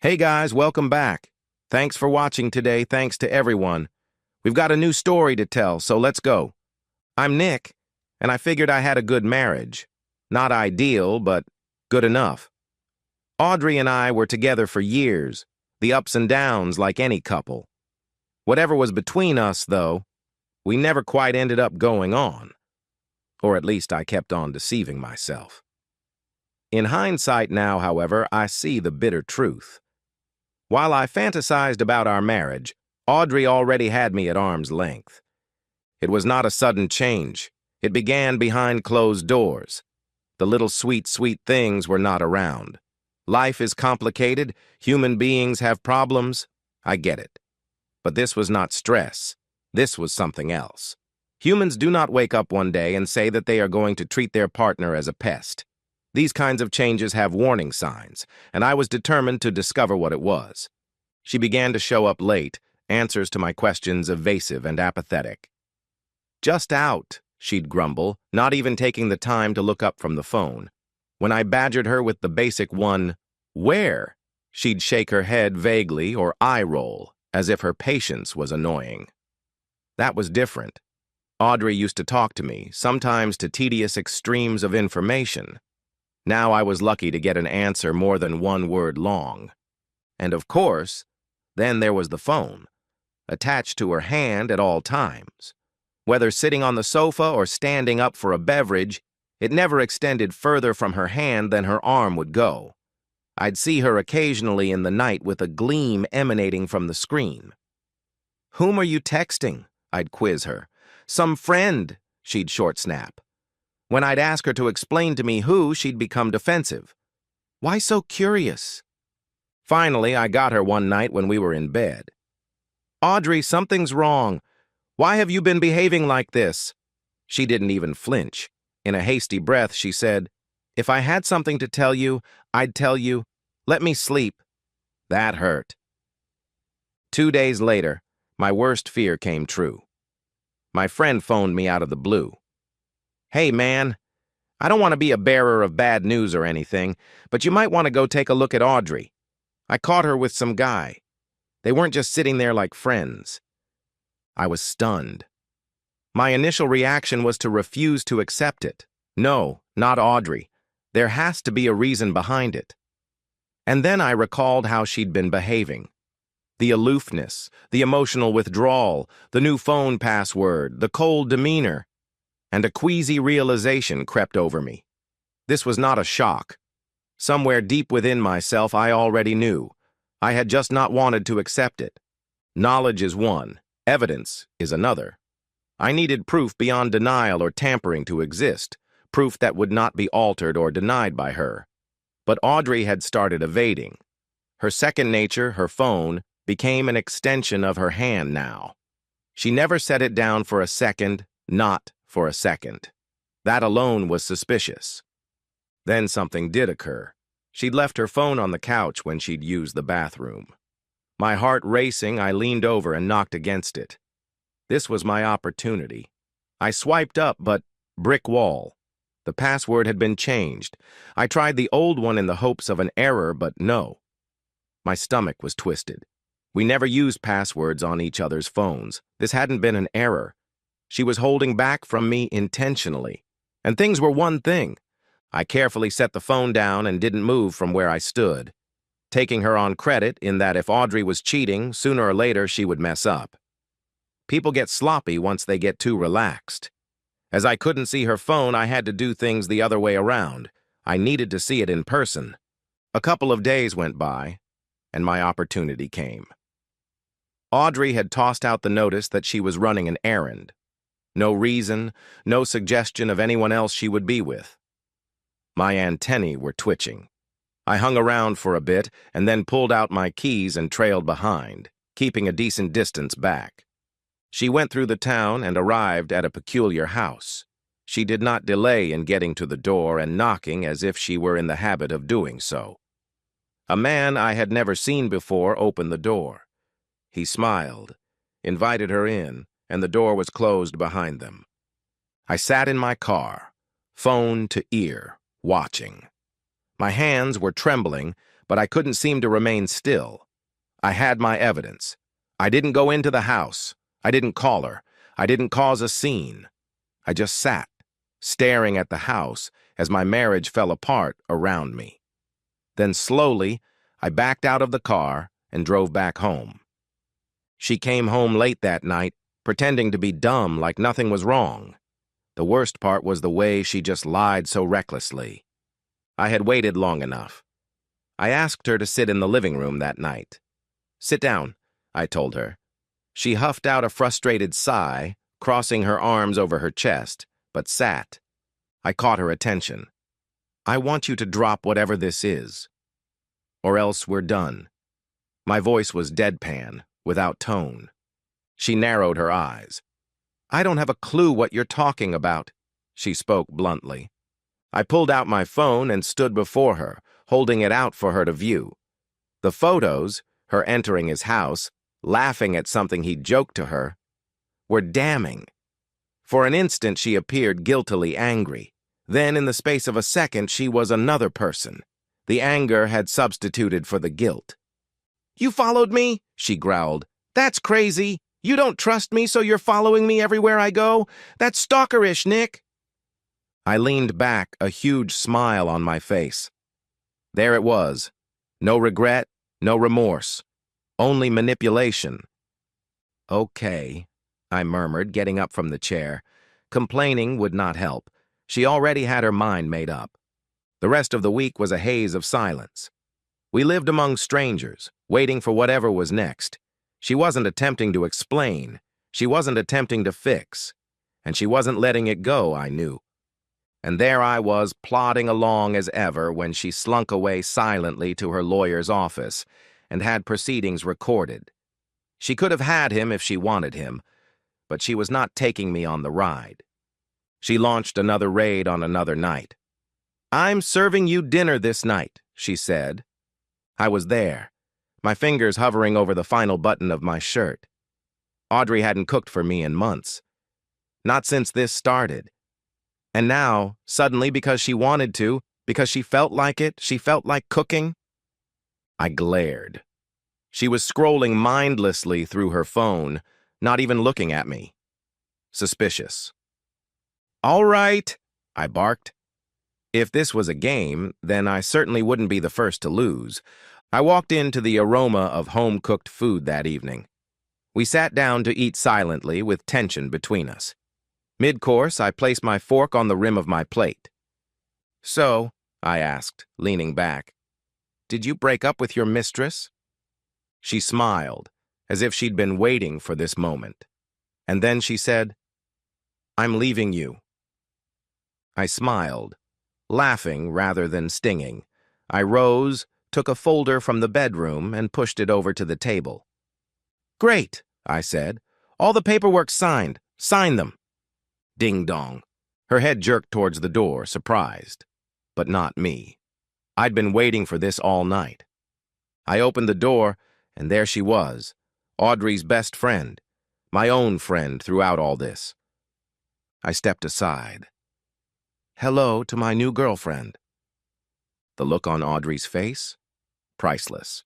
Hey guys, welcome back. Thanks for watching today, thanks to everyone. We've got a new story to tell, so let's go. I'm Nick, and I figured I had a good marriage. Not ideal, but good enough. Audrey and I were together for years, the ups and downs like any couple. Whatever was between us, though, we never quite ended up going on. Or at least I kept on deceiving myself. In hindsight now, however, I see the bitter truth. While I fantasized about our marriage, Audrey already had me at arm's length. It was not a sudden change. It began behind closed doors. The little sweet things were not around. Life is complicated. Human beings have problems. I get it. But this was not stress. This was something else. Humans do not wake up one day and say that they are going to treat their partner as a pest. These kinds of changes have warning signs, and I was determined to discover what it was. She began to show up late, answers to my questions evasive and apathetic. "Just out," she'd grumble, not even taking the time to look up from the phone. When I badgered her with the basic one, "Where?" she'd shake her head vaguely or eye roll, as if her patience was annoying. That was different. Audrey used to talk to me, sometimes to tedious extremes of information. Now I was lucky to get an answer more than one word long. And of course, then there was the phone, attached to her hand at all times. Whether sitting on the sofa or standing up for a beverage, it never extended further from her hand than her arm would go. I'd see her occasionally in the night with a gleam emanating from the screen. "Whom are you texting?" I'd quiz her. "Some friend," she'd short snap. When I'd ask her to explain to me who, she'd become defensive. "Why so curious?" Finally, I got her one night when we were in bed. "Audrey, something's wrong. Why have you been behaving like this?" She didn't even flinch. In a hasty breath, she said, "If I had something to tell you, I'd tell you. Let me sleep." That hurt. 2 days later, my worst fear came true. My friend phoned me out of the blue. "Hey, man, I don't want to be a bearer of bad news or anything, but you might want to go take a look at Audrey. I caught her with some guy. They weren't just sitting there like friends." I was stunned. My initial reaction was to refuse to accept it. No, not Audrey. There has to be a reason behind it. And then I recalled how she'd been behaving. The aloofness, the emotional withdrawal, the new phone password, the cold demeanor. And a queasy realization crept over me. This was not a shock. Somewhere deep within myself, I already knew. I had just not wanted to accept it. Knowledge is one, evidence is another. I needed proof beyond denial or tampering to exist, proof that would not be altered or denied by her. But Audrey had started evading. Her second nature, her phone, became an extension of her hand now. She never set it down for a second, not for a second. That alone was suspicious. Then something did occur. She'd left her phone on the couch when she'd used the bathroom. My heart racing, I leaned over and knocked against it. This was my opportunity. I swiped up, but brick wall. The password had been changed. I tried the old one in the hopes of an error, but no. My stomach was twisted. We never used passwords on each other's phones. This hadn't been an error. She was holding back from me intentionally. And things were one thing. I carefully set the phone down and didn't move from where I stood, taking her on credit in that if Audrey was cheating, sooner or later she would mess up. People get sloppy once they get too relaxed. As I couldn't see her phone, I had to do things the other way around. I needed to see it in person. A couple of days went by, and my opportunity came. Audrey had tossed out the notice that she was running an errand. No reason, no suggestion of anyone else she would be with. My antennae were twitching. I hung around for a bit and then pulled out my keys and trailed behind, keeping a decent distance back. She went through the town and arrived at a peculiar house. She did not delay in getting to the door and knocking as if she were in the habit of doing so. A man I had never seen before opened the door. He smiled, invited her in, and the door was closed behind them. I sat in my car, phone to ear, watching. My hands were trembling, but I couldn't seem to remain still. I had my evidence. I didn't go into the house. I didn't call her. I didn't cause a scene. I just sat, staring at the house as my marriage fell apart around me. Then slowly, I backed out of the car and drove back home. She came home late that night, pretending to be dumb like nothing was wrong. The worst part was the way she just lied so recklessly. I had waited long enough. I asked her to sit in the living room that night. "Sit down," I told her. She huffed out a frustrated sigh, crossing her arms over her chest, but sat. I caught her attention. "I want you to drop whatever this is, or else we're done." My voice was deadpan, without tone. She narrowed her eyes. "I don't have a clue what you're talking about," she spoke bluntly. I pulled out my phone and stood before her, holding it out for her to view. The photos, her entering his house, laughing at something he joked to her, were damning. For an instant she appeared guiltily angry. Then, in the space of a second, she was another person. The anger had substituted for the guilt. "You followed me?" she growled. "That's crazy. You don't trust me, so you're following me everywhere I go? That's stalkerish, Nick." I leaned back, a huge smile on my face. There it was. No regret, no remorse. Only manipulation. "Okay," I murmured, getting up from the chair. Complaining would not help. She already had her mind made up. The rest of the week was a haze of silence. We lived among strangers, waiting for whatever was next. She wasn't attempting to explain. She wasn't attempting to fix. And she wasn't letting it go, I knew. And there I was, plodding along as ever when she slunk away silently to her lawyer's office and had proceedings recorded. She could have had him if she wanted him, but she was not taking me on the ride. She launched another raid on another night. "I'm serving you dinner this night," she said. I was there, my fingers hovering over the final button of my shirt. Audrey hadn't cooked for me in months. Not since this started. And now, suddenly, because she wanted to, because she felt like it, she felt like cooking. I glared. She was scrolling mindlessly through her phone, not even looking at me. Suspicious. "All right," I barked. If this was a game, then I certainly wouldn't be the first to lose. I walked into the aroma of home-cooked food that evening. We sat down to eat silently with tension between us. Mid-course, I placed my fork on the rim of my plate. "So," I asked, leaning back, "did you break up with your mistress?" She smiled, as if she'd been waiting for this moment. And then she said, "I'm leaving you." I smiled, laughing rather than stinging. I rose, took a folder from the bedroom, and pushed it over to the table. "Great," I said. "All the paperwork's signed. Sign them." Ding-dong. Her head jerked towards the door, surprised. But not me. I'd been waiting for this all night. I opened the door, and there she was, Audrey's best friend, my own friend throughout all this. I stepped aside. "Hello to my new girlfriend." The look on Audrey's face? Priceless.